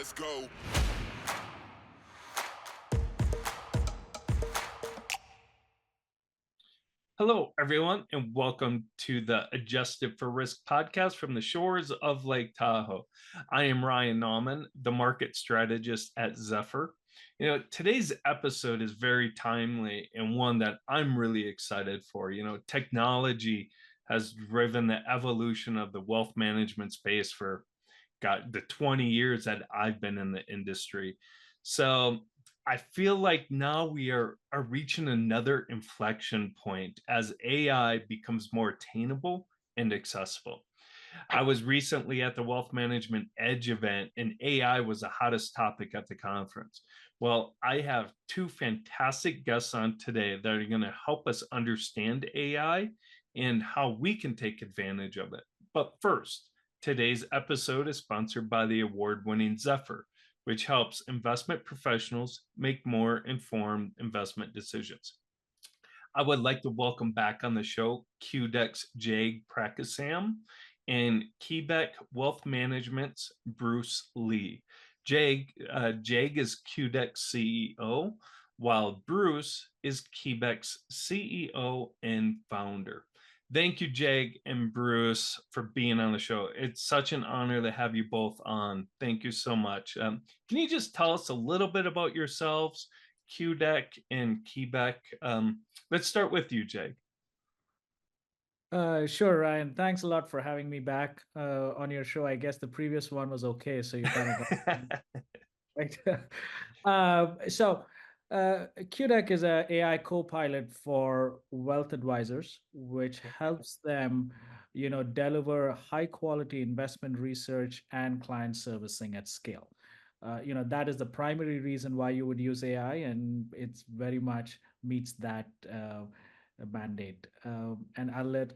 Let's go. Hello, everyone, and welcome to the Adjusted for Risk podcast from the shores of Lake Tahoe. I am Ryan Nauman, the market strategist at Zephyr. Today's episode is very timely and one that I'm really excited for. Technology has driven the evolution of the wealth management space for the 20 years that I've been in the industry. So I feel like now we are reaching another inflection point as AI becomes more attainable and accessible. I was recently at the Wealth Management Edge event, and AI was the hottest topic at the conference. Well, I have two fantastic guests on today that are going to help us understand AI and how we can take advantage of it. But first, today's episode is sponsored by the award winning Zephyr, which helps investment professionals make more informed investment decisions. I would like to welcome back on the show Qdeck's Prakasam and Keebeck Wealth Management's Bruce Lee. Jag is Qdeck's CEO, while Bruce is Keebeck's CEO and founder. Thank you, Jag and Bruce, for being on the show. It's such an honor to have you both on. Thank you so much. Can you just tell us a little bit about yourselves, Qdeck and Keebeck? Let's start with you, Jag. Sure, Ryan. Thanks a lot for having me back on your show. I guess the previous one was okay, so you kind of got right. Qdeck is a AI co-pilot for wealth advisors, which helps them, deliver high quality investment research and client servicing at scale. That is the primary reason why you would use AI, and it's very much meets that mandate. And I'll let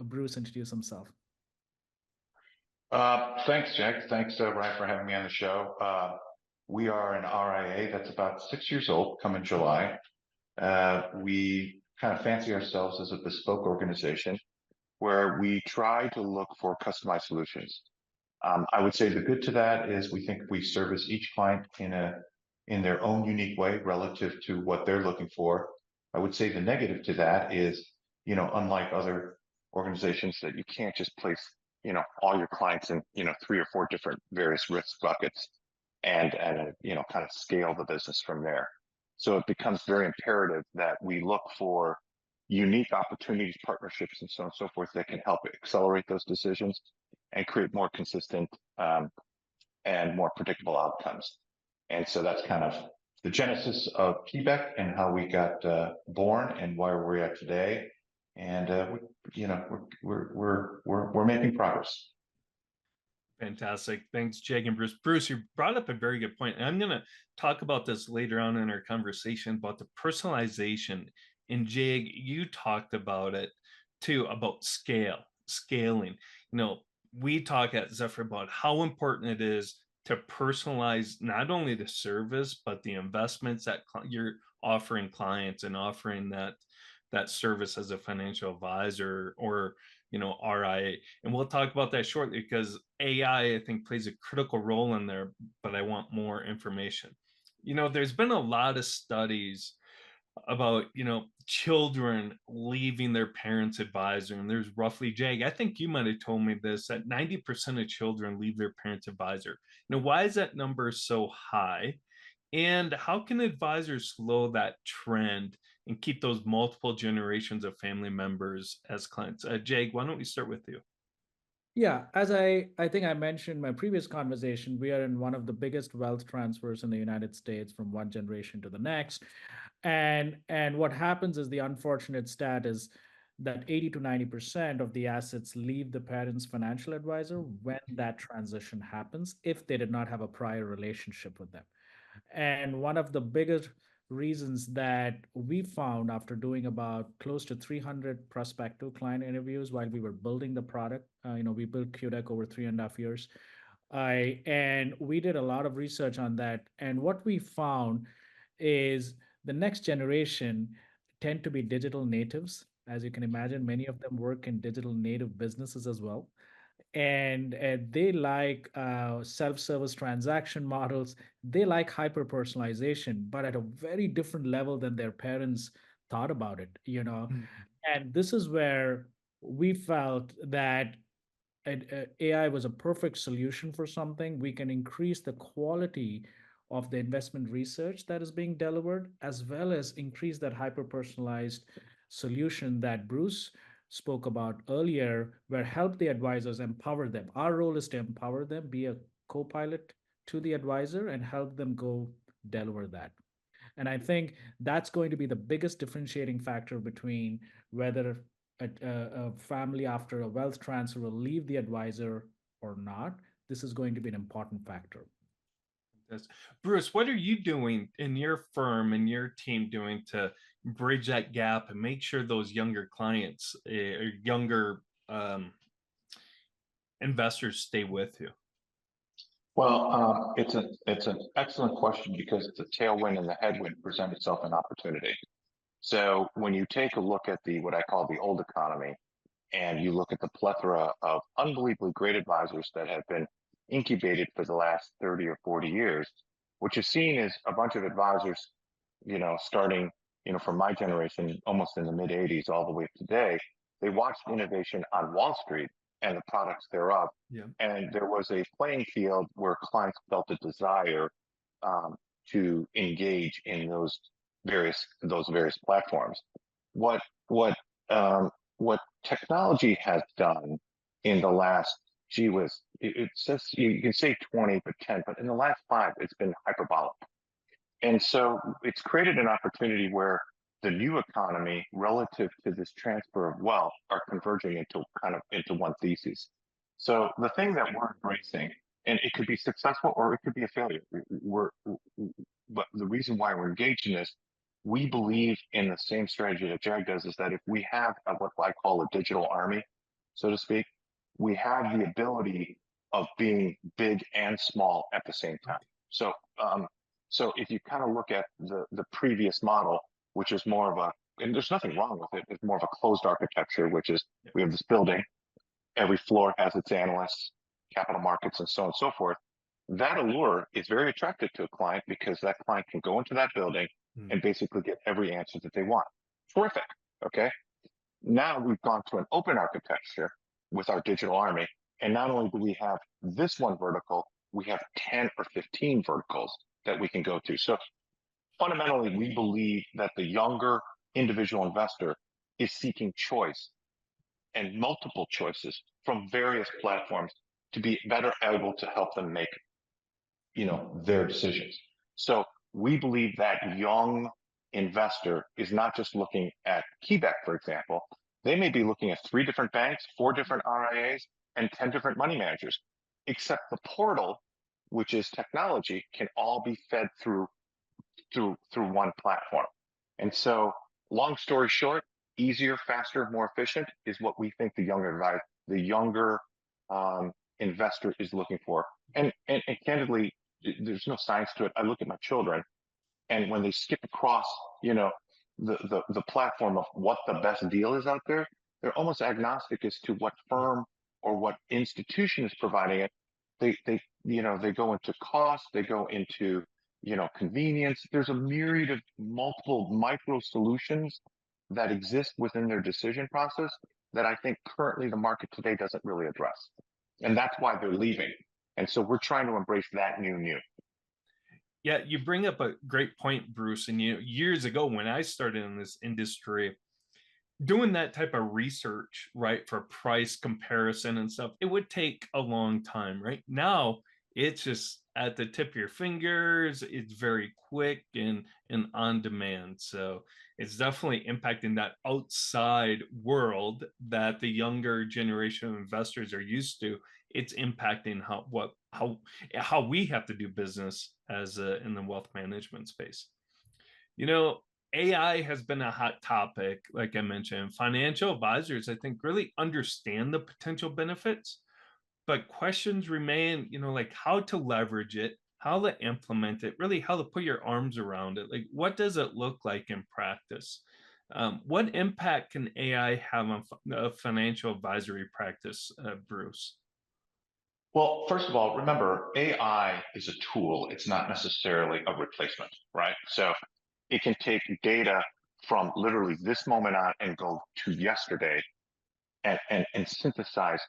Bruce introduce himself. Thanks, Jack. Thanks, Ryan, for having me on the show. We are an RIA that's about 6 years old, come in July. We kind of fancy ourselves as a bespoke organization where we try to look for customized solutions. I would say the good to that is we think we service each client in their own unique way relative to what they're looking for. I would say the negative to that is, unlike other organizations, that you can't just place, all your clients in, 3 or 4 different various risk buckets and kind of scale the business from there. So it becomes very imperative that we look for unique opportunities, partnerships, and so on and so forth that can help accelerate those decisions and create more consistent and more predictable outcomes. And so that's kind of the genesis of Keebeck and how we got born and where we're at today. And we're making progress. Fantastic. Thanks, Jag and Bruce. Bruce, you brought up a very good point. And I'm going to talk about this later on in our conversation about the personalization. And Jag, you talked about it too, about scaling. We talk at Zephyr about how important it is to personalize not only the service, but the investments that you're offering clients and offering that service as a financial advisor or RIA. And we'll talk about that shortly because AI, I think, plays a critical role in there, but I want more information. There's been a lot of studies about, children leaving their parents' advisor. And there's roughly, Jag, I think you might have told me this, that 90% of children leave their parents' advisor. Why is that number so high? And how can advisors slow that trend and keep those multiple generations of family members as clients? Jag, why don't we start with you? Yeah, as I think I mentioned in my previous conversation, we are in one of the biggest wealth transfers in the United States from one generation to the next. And what happens is the unfortunate stat is that 80 to 90% of the assets leave the parent's financial advisor when that transition happens, if they did not have a prior relationship with them. And one of the biggest reasons that we found after doing about close to 300 prospective client interviews while we were building the product, we built Qdeck over 3.5 years. And we did a lot of research on that. And what we found is the next generation tend to be digital natives. As you can imagine, many of them work in digital native businesses as well. and they like self-service transaction models. They like hyper personalization, but at a very different level than their parents thought about it, you know. Mm. And this is where we felt that AI was a perfect solution for something. We can increase the quality of the investment research that is being delivered, as well as increase that hyper personalized solution that Bruce spoke about earlier, where help the advisors empower them. Our role is to empower them, be a co pilot to the advisor, and help them go deliver that. And I think that's going to be the biggest differentiating factor between whether a family after a wealth transfer will leave the advisor or not. This is going to be an important factor. Yes. Bruce, what are you doing in your firm and your team doing to bridge that gap and make sure those younger clients or younger investors stay with you? Well, it's an excellent question because the tailwind and the headwind present itself an opportunity. So when you take a look at the what I call the old economy, and you look at the plethora of unbelievably great advisors that have been incubated for the last 30 or 40 years, what you're seeing is a bunch of advisors, starting, from my generation, almost in the mid 80s all the way to today, they watched innovation on Wall Street and the products thereof. Yeah. And there was a playing field where clients felt a desire um, to engage in those various platforms. What what what technology has done in the last, gee whiz, it says you can say 20, but 10, but in the last 5, it's been hyperbolic. And so it's created an opportunity where the new economy relative to this transfer of wealth are converging into one thesis. So the thing that we're embracing, and it could be successful or it could be a failure. But the reason why we're engaged in this, we believe in the same strategy that Jag does, is that if we have what I call a digital army, so to speak, we have the ability of being big and small at the same time. So so if you kind of look at the previous model, which is more of a, and there's nothing wrong with it, it's more of a closed architecture, which is we have this building, every floor has its analysts, capital markets, and so on and so forth. That allure is very attractive to a client because that client can go into that building and basically get every answer that they want. Terrific. Okay. Now we've gone to an open architecture with our digital army. And not only do we have this one vertical, we have 10 or 15 verticals that we can go to. So fundamentally, we believe that the younger individual investor is seeking choice and multiple choices from various platforms to be better able to help them make, their decisions. So we believe that young investor is not just looking at Keebeck, for example. They may be looking at 3 different banks, 4 different RIAs, and 10 different money managers, except the portal, which is technology, can all be fed through one platform. And so, long story short, easier, faster, more efficient is what we think the younger investor is looking for. And candidly, there's no science to it. I look at my children, and when they skip across, the platform of what the best deal is out there, they're almost agnostic as to what firm or what institution is providing it. They go into cost, they go into convenience. There's a myriad of multiple micro solutions that exist within their decision process that I think currently the market today doesn't really address. And that's why they're leaving. And so we're trying to embrace that new. Yeah, you bring up a great point, Bruce. And years ago when I started in this industry, doing that type of research, right, for price comparison and stuff, it would take a long time. Right now, it's just at the tip of your fingers. It's very quick and on demand. So it's definitely impacting that outside world that the younger generation of investors are used to. It's impacting how we have to do business as in the wealth management space. You know, AI has been a hot topic, like I mentioned. Financial advisors, I think, really understand the potential benefits, but questions remain, like how to leverage it, how to implement it, really how to put your arms around it. Like, what does it look like in practice? What impact can AI have on a financial advisory practice, Bruce? Well, first of all, remember, AI is a tool. It's not necessarily a replacement, right? So it can take data from literally this moment on and go to yesterday and synthesize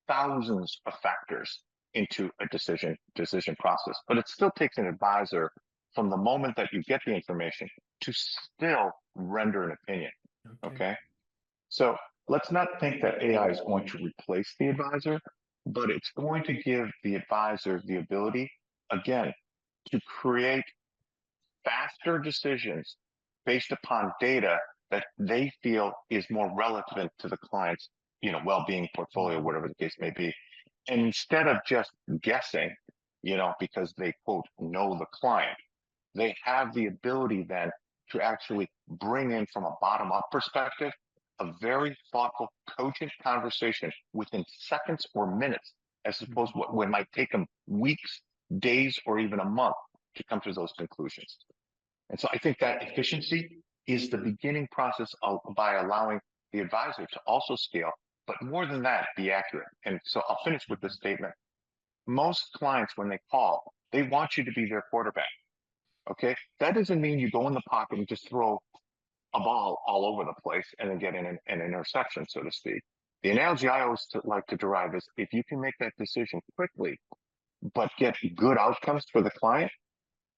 thousands of factors into a decision process. But it still takes an advisor from the moment that you get the information to still render an opinion. Okay. So let's not think that AI is going to replace the advisor, but it's going to give the advisor the ability, again, to create faster decisions based upon data that they feel is more relevant to the client's, well-being, portfolio, whatever the case may be. And instead of just guessing, because they quote know the client, they have the ability then to actually bring in from a bottom-up perspective a very thoughtful, cogent conversation within seconds or minutes, as opposed to what might take them weeks, days, or even a month to come to those conclusions. And so I think that efficiency is the beginning process by allowing the advisor to also scale, but more than that, be accurate. And so I'll finish with this statement. Most clients, when they call, they want you to be their quarterback. Okay. That doesn't mean you go in the pocket and just throw a ball all over the place and then get an interception, so to speak. The analogy I always like to derive is if you can make that decision quickly, but get good outcomes for the client,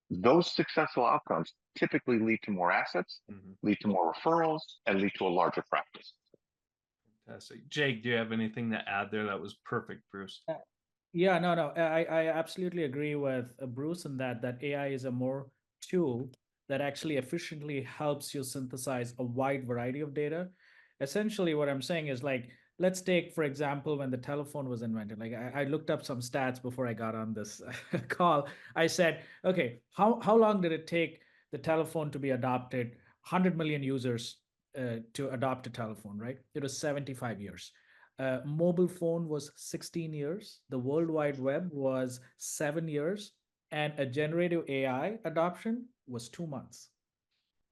those successful outcomes typically lead to more assets, lead to more referrals, and lead to a larger practice. Fantastic. Jake, do you have anything to add there? That was perfect, Bruce. Yeah, no. I absolutely agree with Bruce in that AI is a more tool that actually efficiently helps you synthesize a wide variety of data. Essentially, what I'm saying is like, let's take, for example, when the telephone was invented. Like I looked up some stats before I got on this call. I said, okay, how long did it take the telephone to be adopted? 100 million users to adopt a telephone, right? It was 75 years. Mobile phone was 16 years. The World Wide Web was 7 years. And a generative AI adoption was 2 months.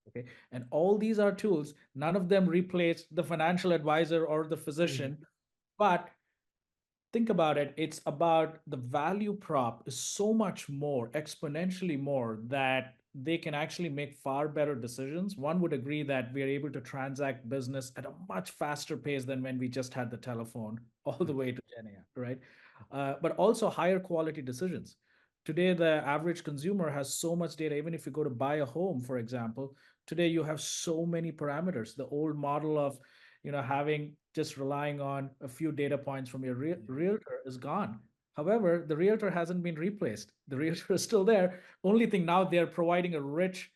Okay. And all these are tools. None of them replace the financial advisor or the physician. But think about it. It's about the value prop is so much more, exponentially more, that they can actually make far better decisions. One would agree that we are able to transact business at a much faster pace than when we just had the telephone all the way to Gen AI, right? But also higher quality decisions. Today, the average consumer has so much data. Even if you go to buy a home, for example, today you have so many parameters. The old model of having just relying on a few data points from your realtor is gone. However, the realtor hasn't been replaced. The realtor is still there. Only thing now, they're providing a rich,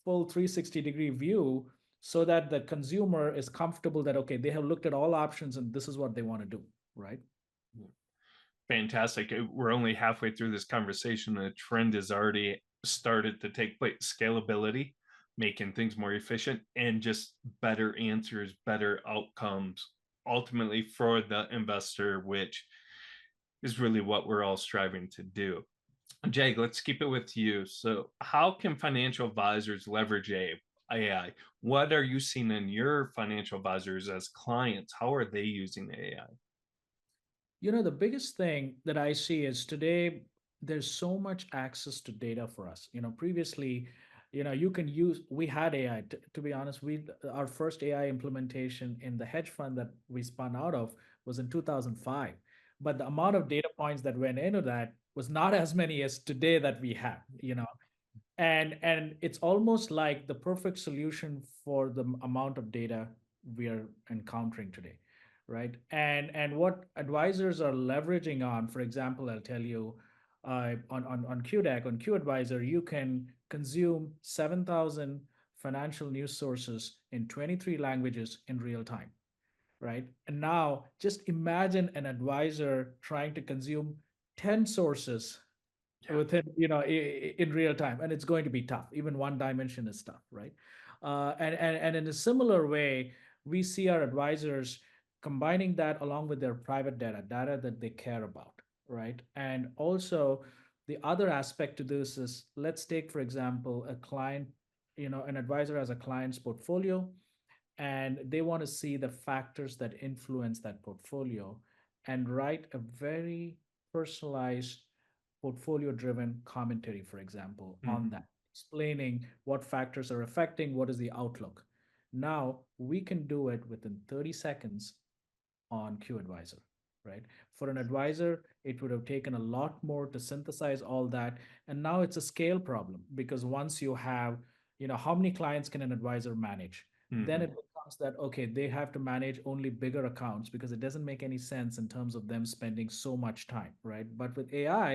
full 360-degree view so that the consumer is comfortable that, okay, they have looked at all options and this is what they want to do, right? Fantastic. We're only halfway through this conversation. The trend has already started to take place. Scalability, making things more efficient, and just better answers, better outcomes, ultimately for the investor, which is really what we're all striving to do. Jake, let's keep it with you. So, how can financial advisors leverage AI? What are you seeing in your financial advisors as clients? How are they using the AI? The biggest thing that I see is today there's so much access to data for us. Previously, you can use, we had AI. To be honest, our first AI implementation in the hedge fund that we spun out of was in 2005. But the amount of data points that went into that was not as many as today that we have. And it's almost like the perfect solution for the amount of data we are encountering today, right? And what advisors are leveraging on, for example, I'll tell you, on Qdeck, on Q Advisor, you can consume 7,000 financial news sources in 23 languages in real time, right? And now just imagine an advisor trying to consume 10 sources within, in real time, and it's going to be tough. Even one dimension is tough, right? And in a similar way, we see our advisors combining that along with their private data that they care about, right? And also, the other aspect to this is, let's take, for example, a client, an advisor has a client's portfolio, and they want to see the factors that influence that portfolio and write a very personalized portfolio driven commentary, for example, on Mhm. that, explaining what factors are affecting what is the outlook. Now we can do it within 30 seconds on QAdvisor, right? For an advisor, it would have taken a lot more to synthesize all that. And now it's a scale problem because once you have, how many clients can an advisor manage? Then it Mhm. becomes that, okay, they have to manage only bigger accounts because it doesn't make any sense in terms of them spending so much time, right? But with AI,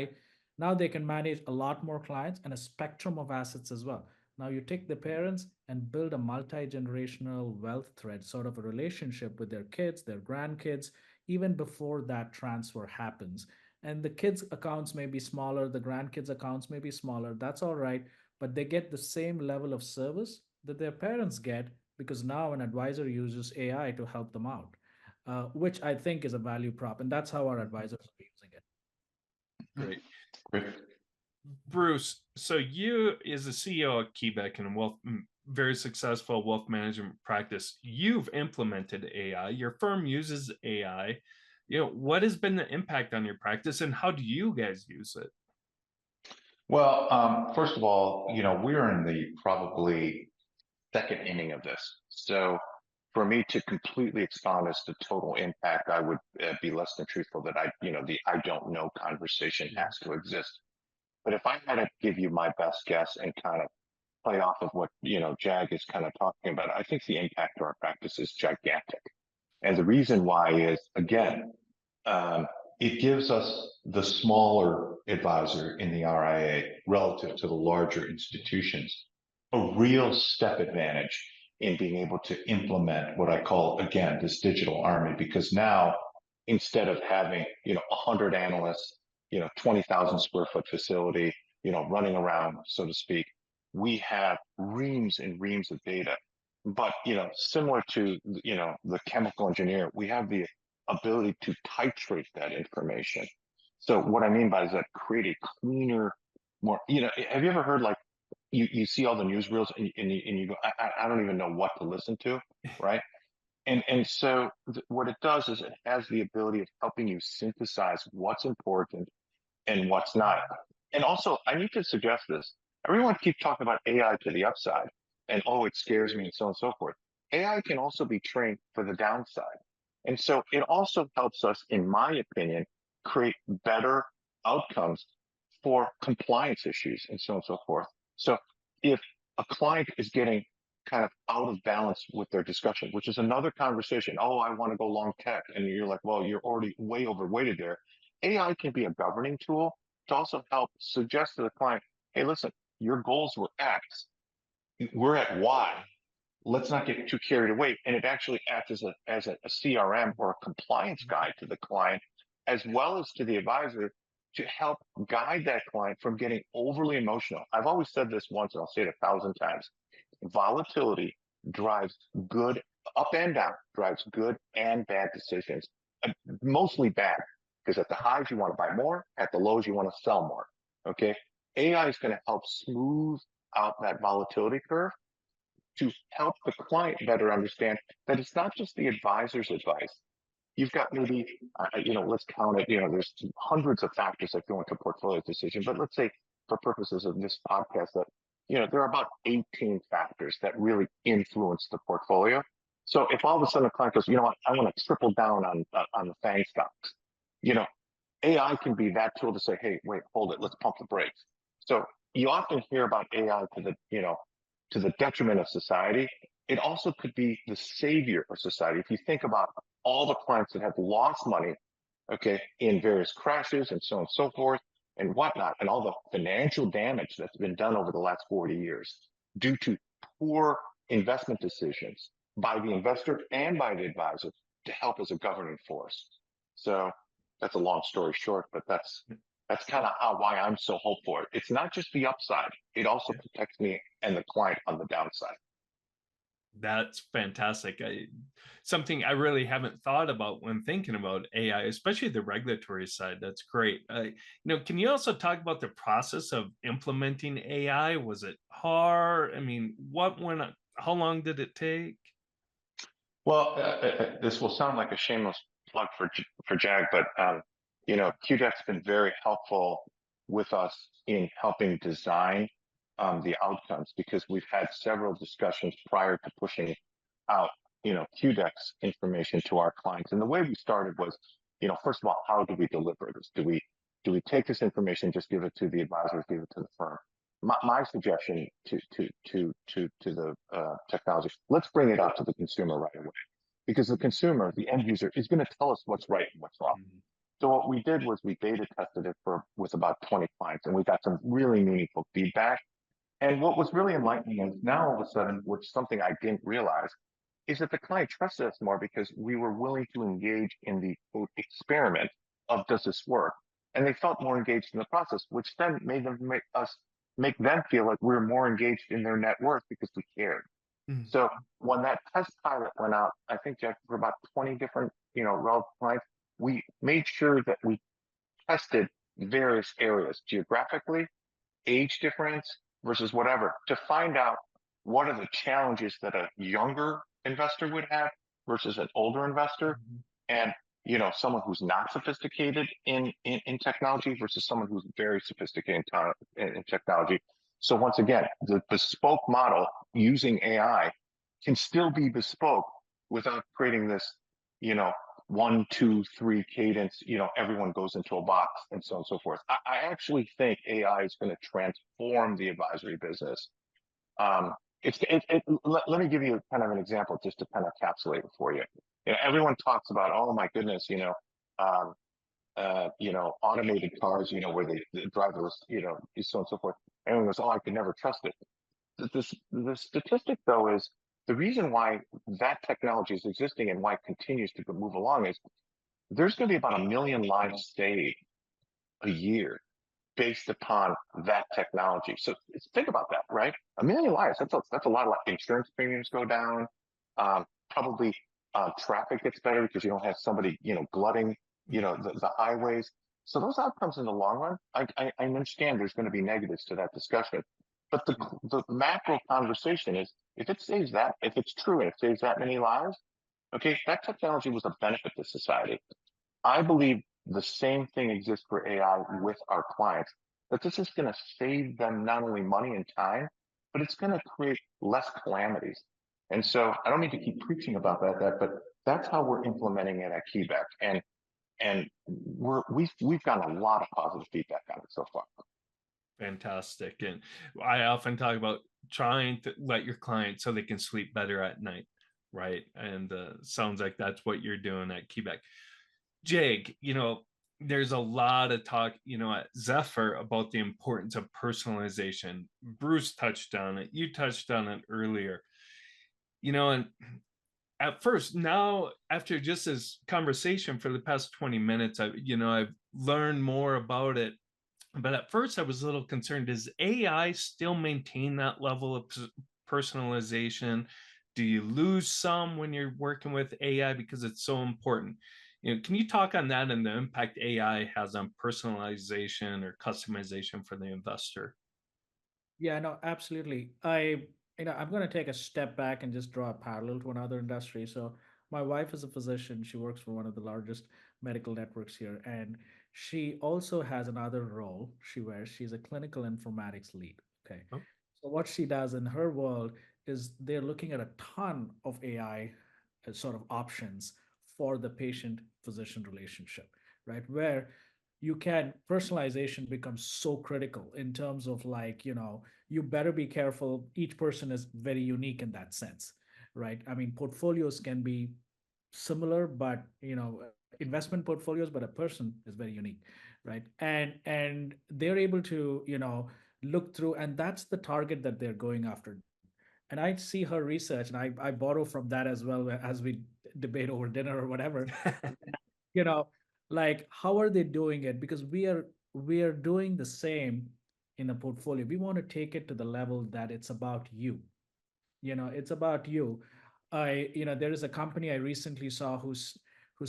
now they can manage a lot more clients and a spectrum of assets as well. Now you take the parents and build a multi-generational wealth thread, sort of a relationship with their kids, their grandkids, even before that transfer happens. And the kids' accounts may be smaller, the grandkids' accounts may be smaller. That's all right, but they get the same level of service that their parents get because now an advisor uses AI to help them out, which I think is a value prop, and that's how our advisors are using it. Great. Great. Bruce, so you as the CEO of Keebeck and a very successful wealth management practice, you've implemented AI. Your firm uses AI. What has been the impact on your practice, and how do you guys use it? Well, first of all, we're in the probably second inning of this. So for me to completely expound as to total impact, I would be less than truthful that the I don't know conversation has to exist. But if I had to give you my best guess and kind of play off of what, Jag is kind of talking about, I think the impact to our practice is gigantic. And the reason why is, again, um, it gives us the smaller advisor in the RIA relative to the larger institutions a real step advantage in being able to implement what I call, again, this digital army, because now instead of having, 100 analysts, 20,000 square foot facility, running around, so to speak, we have reams and reams of data. But, similar to, the chemical engineer, we have the ability to titrate that information. So what I mean by is that create a cleaner, more, have you ever heard like you see all the newsreels and you go, I don't even know what to listen to, right? And so what it does is it has the ability of helping you synthesize what's important and what's not. And also, I need to suggest this. Everyone keeps talking about AI to the upside and, oh, it scares me and so on and so forth. AI can also be trained for the downside. And so it also helps us, in my opinion, create better outcomes for compliance issues and so on and so forth. So if a client is getting kind of out of balance with their discussion, which is another conversation. Oh, I want to go long tech. And you're like, well, you're already way overweighted there. AI can be a governing tool to also help suggest to the client, hey, listen, your goals were X. We're at Y. Let's not get too carried away. And it actually acts as a CRM or a compliance guide to the client, as well as to the advisor to help guide that client from getting overly emotional. I've always said this once, and I'll say it 1,000 times. Volatility drives good up and down, drives good and bad decisions, mostly bad, because at the highs you want to buy more, at the lows you want to sell more. Okay, AI is going to help smooth out that volatility curve to help the client better understand that it's not just the advisor's advice. You've got maybe, let's count it, there's hundreds of factors that go into portfolio decision, but let's say for purposes of this podcast that, there are about 18 factors that really influence the portfolio. So if all of a sudden a client goes, you know what, I want to triple down on the FANG stocks, you know, AI can be that tool to say, hey, wait, hold it, let's pump the brakes. So you often hear about AI to the detriment of society. It also could be the savior of society. If you think about all the clients that have lost money, okay, in various crashes and so on and so forth and whatnot, and all the financial damage that's been done over the last 40 years due to poor investment decisions by the investor and by the advisor to help as a governing force. So that's a long story short, but that's kind of why I'm so hopeful. It's not just the upside; it also protects me and the client on the downside. That's fantastic. Something I really haven't thought about when thinking about AI, especially the regulatory side. That's great. Can you also talk about the process of implementing AI? Was it hard? I mean, what went? How long did it take? Well, this will sound like a shameless plug for Jag, but Qdeck's been very helpful with us in helping design the outcomes, because we've had several discussions prior to pushing out, Qdeck's information to our clients. And the way we started was, first of all, how do we deliver this? Do we take this information, just give it to the advisors, give it to the firm? My suggestion to the technology, let's bring it out to the consumer right away, because the consumer, the end user, is going to tell us what's right and what's wrong. So what we did was we beta tested it with about 20 clients, and we got some really meaningful feedback. And what was really enlightening is now all of a sudden, which something I didn't realize, is that the client trusted us more because we were willing to engage in the quote, experiment of, does this work? And they felt more engaged in the process, which then made them make them feel like we were more engaged in their net worth because we cared. So when that test pilot went out, I think, Jeff, for about 20 different, relevant clients, we made sure that we tested various areas geographically, age difference versus whatever, to find out what are the challenges that a younger investor would have versus an older investor, and someone who's not sophisticated in technology versus someone who's very sophisticated in technology. So once again, the bespoke model using AI can still be bespoke without creating this, 1, 2, 3 cadence, everyone goes into a box and so on and so forth. I actually think AI is going to transform the advisory business. Let me give you kind of an example just to kind of encapsulate it for you. Everyone talks about, oh my goodness, automated cars, where they drive those, so on and so forth. Everyone goes, oh, I could never trust it. The statistic, though, is the reason why that technology is existing and why it continues to move along is there's going to be about 1 million lives saved a year based upon that technology. So think about that, right? 1 million lives, that's a lot of insurance premiums go down. Probably traffic gets better because you don't have somebody, glutting, the highways. So those outcomes in the long run, I understand there's going to be negatives to that discussion. But the macro conversation is, if it's true and it saves that many lives, okay, that technology was a benefit to society. I believe the same thing exists for AI with our clients, that this is going to save them not only money and time, but it's going to create less calamities. And so I don't need to keep preaching about that, but that's how we're implementing it at Keebeck. And we've gotten a lot of positive feedback on it so far. Fantastic. And I often talk about trying to let your clients so they can sleep better at night, right? And sounds like that's what you're doing at Keebeck. Jake, there's a lot of talk, at Zephyr about the importance of personalization. Bruce touched on it. You touched on it earlier. And at first, now after just this conversation for the past 20 minutes, I've learned more about it. But at first, I was a little concerned. Does AI still maintain that level of personalization? Do you lose some when you're working with AI because it's so important? Can you talk on that and the impact AI has on personalization or customization for the investor? Yeah, no, absolutely. I'm going to take a step back and just draw a parallel to another industry. So my wife is a physician. She works for one of the largest medical networks here, and she also has another role she wears. She's a clinical informatics lead. Okay. Oh. So what she does in her world is they're looking at a ton of AI sort of options for the patient physician relationship, right? Where personalization becomes so critical in terms of you better be careful. Each person is very unique in that sense, right? I mean, portfolios can be similar, but investment portfolios, but a person is very unique, right? And they're able to look through, and that's the target that they're going after. And I see her research, and I borrow from that as well as we debate over dinner or whatever. you know how are they doing it? Because we are doing the same in a portfolio. We want to take it to the level that it's about you. It's about you. There is a company I recently saw who's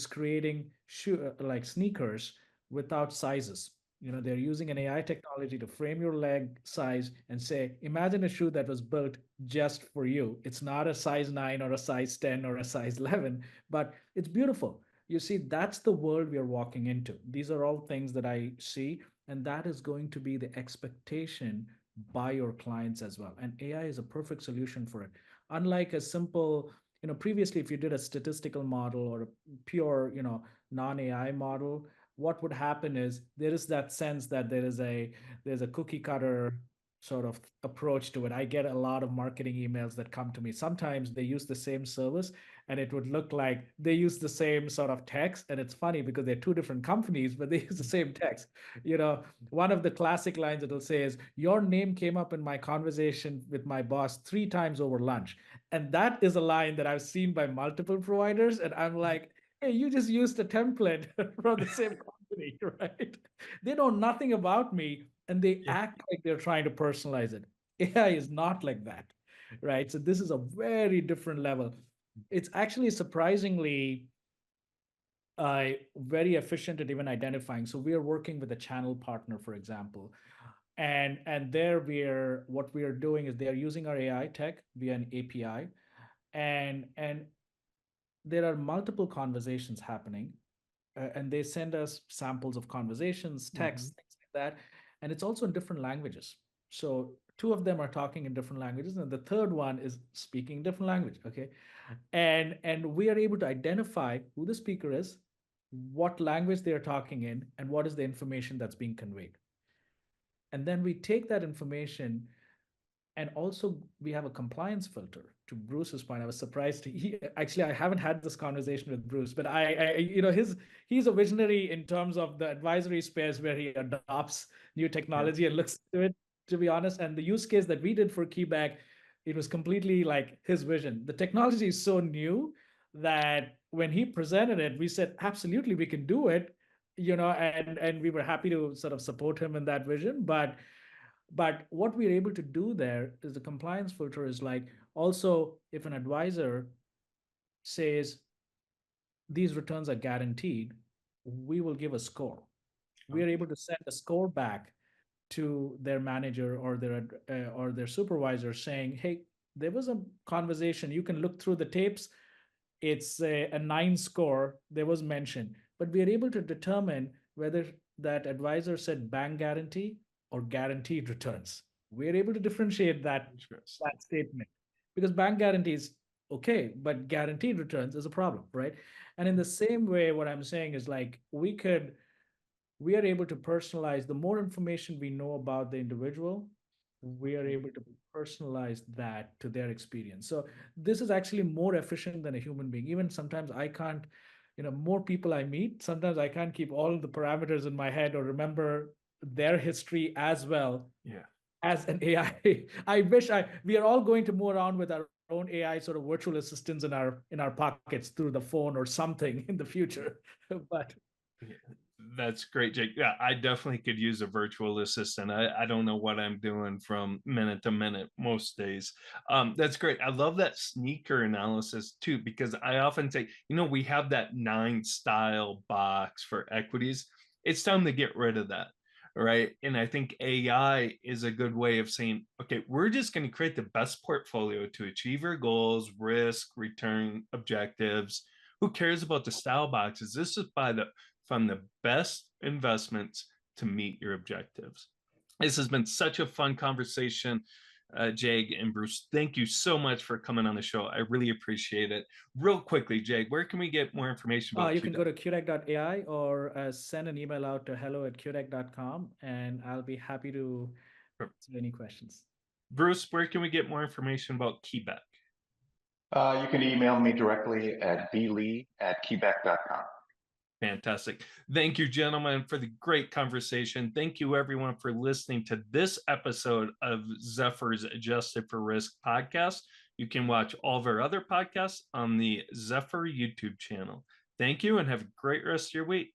creating sneakers without sizes. They're using an AI technology to frame your leg size and say, imagine a shoe that was built just for you. It's not a size 9 or a size 10 or a size 11, but it's beautiful. You see, that's the world we are walking into. These are all things that I see, and that is going to be the expectation by your clients as well. And AI is a perfect solution for it. Unlike a simple, previously, if you did a statistical model or a pure, non-AI model, what would happen is there is that sense that there's a cookie cutter sort of approach to it. I get a lot of marketing emails that come to me. Sometimes they use the same service and it would look like they use the same sort of text. And it's funny because they're two different companies, but they use the same text. One of the classic lines it'll say is, "Your name came up in my conversation with my boss 3 times over lunch." And that is a line that I've seen by multiple providers. And I'm like, hey, you just used a template from the same company, right? They know nothing about me and they Yeah. act like they're trying to personalize it. AI is not like that, right? So this is a very different level. It's actually surprisingly very efficient at even identifying. So we are working with a channel partner, for example, and there what we are doing is they are using our AI tech via an API, and there are multiple conversations happening, and they send us samples of conversations, texts, things like that, and it's also in different languages. So two of them are talking in different languages, and the third one is speaking different language. Okay, and we are able to identify who the speaker is, what language they are talking in, and what is the information that's being conveyed. And then we take that information, and also we have a compliance filter. To Bruce's point, I was surprised. Actually, I haven't had this conversation with Bruce, but he's a visionary in terms of the advisory space where he adopts new Yeah. technology and looks to it, to be honest. And the use case that we did for Keebeck, it was completely like his vision. The technology is so new that when he presented it, we said, absolutely, we can do it, and we were happy to sort of support him in that vision. But what we're able to do there is the compliance filter is like, also, if an advisor says these returns are guaranteed, we will give a score. We are able to send a score back to their manager or their supervisor saying, hey, there was a conversation. You can look through the tapes. It's a 9 score. There was mention, but we are able to determine whether that advisor said bank guarantee or guaranteed returns. We are able to differentiate that statement, because bank guarantees okay, but guaranteed returns is a problem, right? And in the same way, what I'm saying is like we are able to personalize. The more information we know about the individual, we are able to personalize that to their experience. So this is actually more efficient than a human being. Even sometimes I can't, more people I meet, sometimes I can't keep all the parameters in my head or remember their history as well Yeah. as an AI. I wish we are all going to move around with our own AI sort of virtual assistants in our pockets through the phone or something in the future. But Yeah, that's great, Jake. Yeah, I definitely could use a virtual assistant. I don't know what I'm doing from minute to minute most days. That's great. I love that sneaker analysis too, because I often say, we have that 9 style box for equities. It's time to get rid of that. Right. And I think AI is a good way of saying, okay, we're just going to create the best portfolio to achieve your goals, risk, return objectives. Who cares about the style boxes? This is by the from the best investments to meet your objectives. This has been such a fun conversation, Jag and Bruce. Thank you so much for coming on the show. I really appreciate it. Real quickly, Jag, where can we get more information about you can Qdeck? go to qdeck.ai or send an email out to hello@qdeck.com, and I'll be happy to answer any questions. Bruce, where can we get more information about Keebeck? You can email me directly at blee@keebeck.com. Fantastic. Thank you, gentlemen, for the great conversation. Thank you, everyone, for listening to this episode of Zephyr's Adjusted for Risk podcast. You can watch all of our other podcasts on the Zephyr YouTube channel. Thank you and have a great rest of your week.